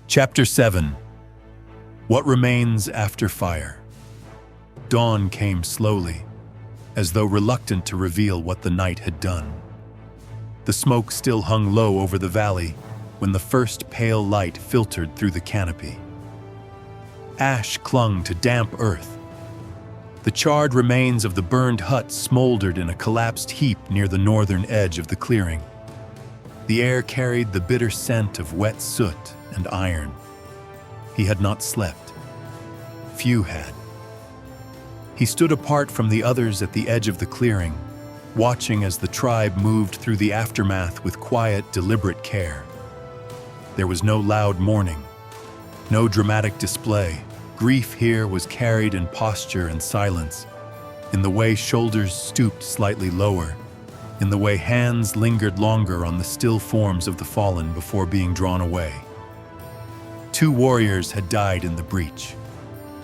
Chapter 7. What Remains After Fire. Dawn came slowly, as though reluctant to reveal what the night had done. The smoke still hung low over the valley when the first pale light filtered through the canopy. Ash clung to damp earth. The charred remains of the burned hut smoldered in a collapsed heap near the northern edge of the clearing. The air carried the bitter scent of wet soot and iron. He had not slept. Few had. He stood apart from the others at the edge of the clearing, watching as the tribe moved through the aftermath with quiet, deliberate care. There was no loud mourning, no dramatic display. Grief here was carried in posture and silence, in the way shoulders stooped slightly lower, in the way hands lingered longer on the still forms of the fallen before being drawn away. 2 warriors had died in the breach.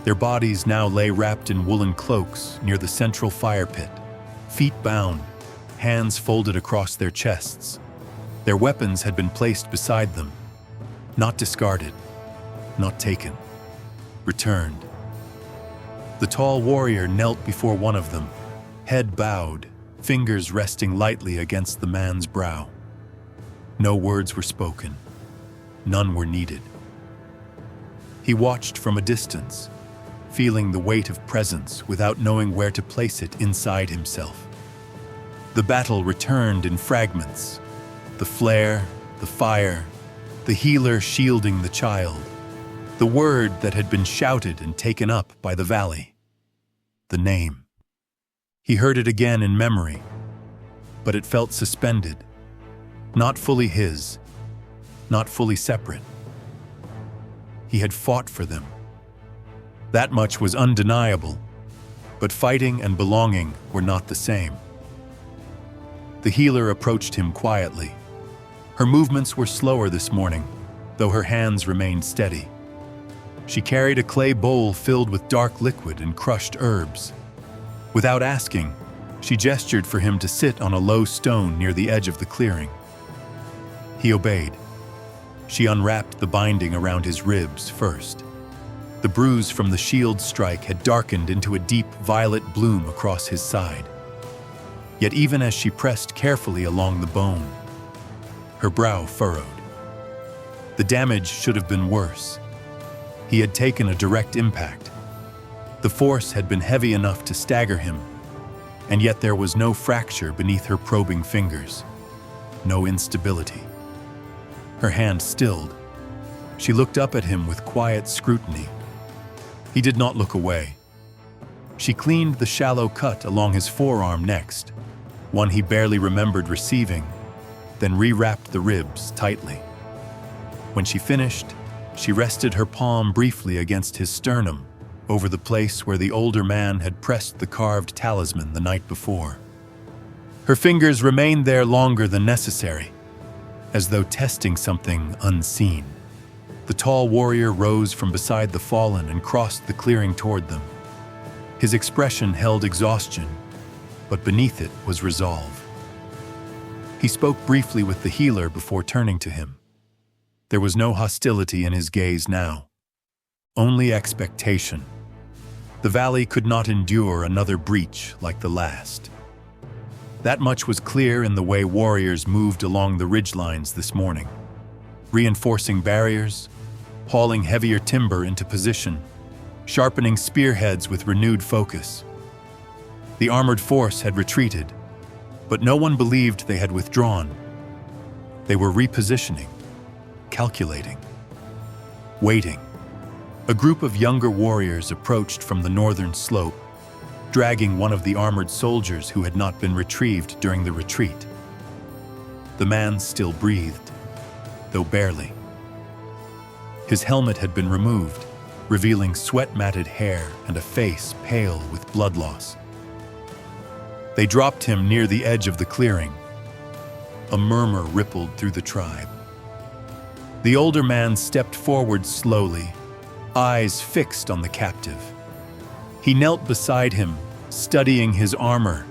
Their bodies now lay wrapped in woolen cloaks near the central fire pit, feet bound, hands folded across their chests. Their weapons had been placed beside them, not discarded, not taken, returned. The tall warrior knelt before one of them, head bowed, fingers resting lightly against the man's brow. No words were spoken. None were needed. He watched from a distance, feeling the weight of presence without knowing where to place it inside himself. The battle returned in fragments. The flare, the fire, the healer shielding the child, the word that had been shouted and taken up by the valley. The name. He heard it again in memory, but it felt suspended, not fully his, not fully separate. He had fought for them. That much was undeniable, but fighting and belonging were not the same. The healer approached him quietly. Her movements were slower this morning, though her hands remained steady. She carried a clay bowl filled with dark liquid and crushed herbs. Without asking, she gestured for him to sit on a low stone near the edge of the clearing. He obeyed. She unwrapped the binding around his ribs first. The bruise from the shield strike had darkened into a deep violet bloom across his side. Yet even as she pressed carefully along the bone, her brow furrowed. The damage should have been worse. He had taken a direct impact. The force had been heavy enough to stagger him, and yet there was no fracture beneath her probing fingers, no instability. Her hand stilled. She looked up at him with quiet scrutiny. He did not look away. She cleaned the shallow cut along his forearm next, one he barely remembered receiving, then rewrapped the ribs tightly. When she finished, she rested her palm briefly against his sternum, over the place where the older man had pressed the carved talisman the night before. Her fingers remained there longer than necessary, as though testing something unseen. The tall warrior rose from beside the fallen and crossed the clearing toward them. His expression held exhaustion, but beneath it was resolve. He spoke briefly with the healer before turning to him. There was no hostility in his gaze now, only expectation. The valley could not endure another breach like the last. That much was clear in the way warriors moved along the ridgelines this morning, reinforcing barriers, hauling heavier timber into position, sharpening spearheads with renewed focus. The armored force had retreated, but no one believed they had withdrawn. They were repositioning, calculating, waiting. A group of younger warriors approached from the northern slope, dragging one of the armored soldiers who had not been retrieved during the retreat. The man still breathed, though barely. His helmet had been removed, revealing sweat-matted hair and a face pale with blood loss. They dropped him near the edge of the clearing. A murmur rippled through the tribe. The older man stepped forward slowly, eyes fixed on the captive. He knelt beside him, studying his armor,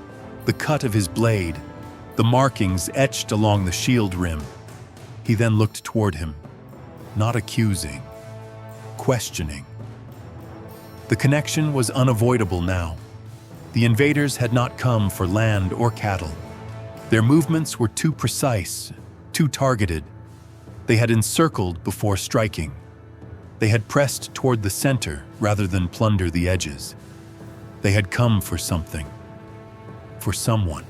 the cut of his blade, the markings etched along the shield rim. He then looked toward him. not accusing, questioning. The connection was unavoidable now. The invaders had not come for land or cattle. Their movements were too precise, too targeted. They had encircled before striking. They had pressed toward the center rather than plunder the edges. They had come for something, for someone.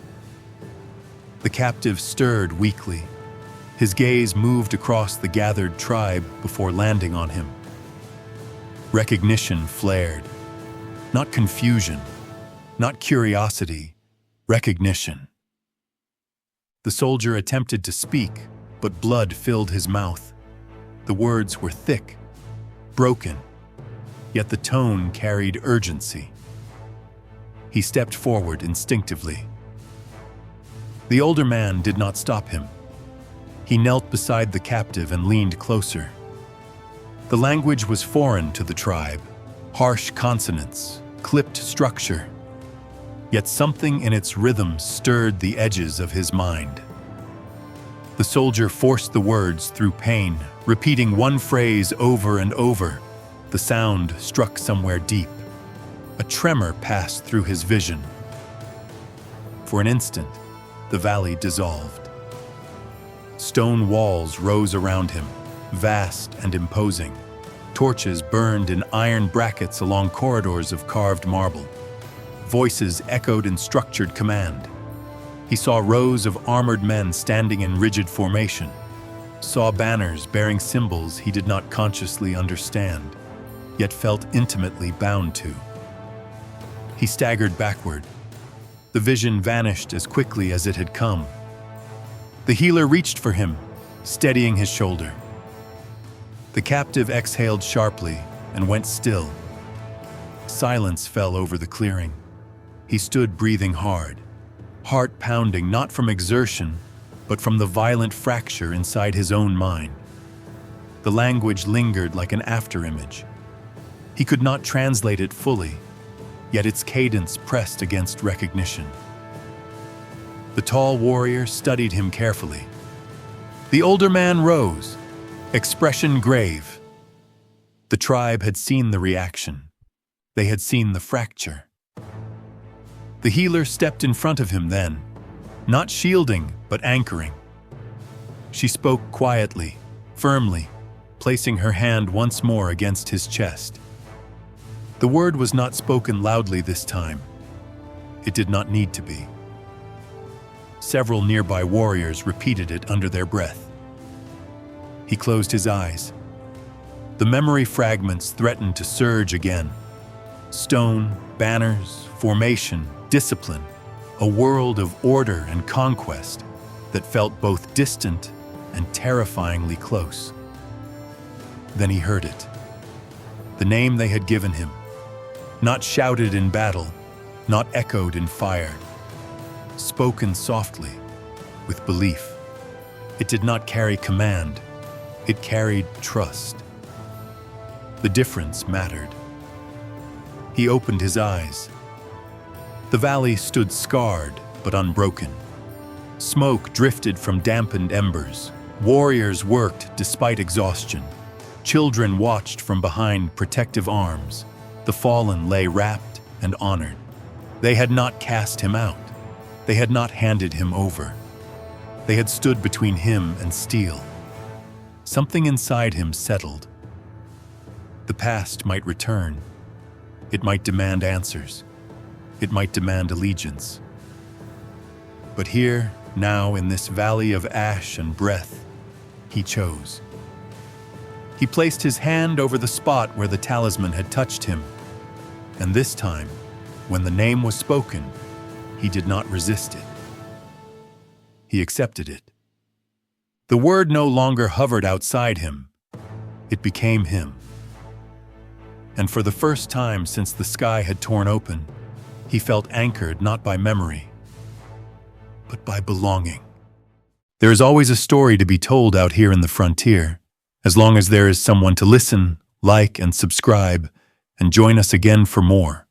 The captive stirred weakly. His gaze moved across the gathered tribe before landing on him. Recognition flared. Not confusion, not curiosity, recognition. The soldier attempted to speak, but blood filled his mouth. The words were thick, broken, yet the tone carried urgency. He stepped forward instinctively. The older man did not stop him. He knelt beside the captive and leaned closer. The language was foreign to the tribe, harsh consonants, clipped structure. Yet something in its rhythm stirred the edges of his mind. The soldier forced the words through pain, repeating one phrase over and over. The sound struck somewhere deep. A tremor passed through his vision. For an instant, the valley dissolved. Stone walls rose around him, vast and imposing. Torches burned in iron brackets along corridors of carved marble. Voices echoed in structured command. He saw rows of armored men standing in rigid formation, saw banners bearing symbols he did not consciously understand, yet felt intimately bound to. He staggered backward. The vision vanished as quickly as it had come. The healer reached for him, steadying his shoulder. The captive exhaled sharply and went still. Silence fell over the clearing. He stood breathing hard, heart pounding not from exertion, but from the violent fracture inside his own mind. The language lingered like an afterimage. He could not translate it fully, yet its cadence pressed against recognition. The tall warrior studied him carefully. The older man rose, expression grave. The tribe had seen the reaction. They had seen the fracture. The healer stepped in front of him then, not shielding, but anchoring. She spoke quietly, firmly, placing her hand once more against his chest. The word was not spoken loudly this time. It did not need to be. Several nearby warriors repeated it under their breath. He closed his eyes. The memory fragments threatened to surge again. Stone, banners, formation, discipline, a world of order and conquest that felt both distant and terrifyingly close. Then he heard it. The name they had given him, not shouted in battle, not echoed in fire, spoken softly, with belief. It did not carry command, it carried trust. The difference mattered. He opened his eyes. The valley stood scarred but unbroken. Smoke drifted from dampened embers. Warriors worked despite exhaustion. Children watched from behind protective arms. The fallen lay wrapped and honored. They had not cast him out. They had not handed him over. They had stood between him and steel. Something inside him settled. The past might return. It might demand answers. It might demand allegiance. But here, now in this valley of ash and breath, he chose. He placed his hand over the spot where the talisman had touched him. And this time, when the name was spoken, he did not resist it. He accepted it. The word no longer hovered outside him. It became him. And for the first time since the sky had torn open, he felt anchored not by memory, but by belonging. There is always a story to be told out here in the frontier, as long as there is someone to listen, like, and subscribe, and join us again for more.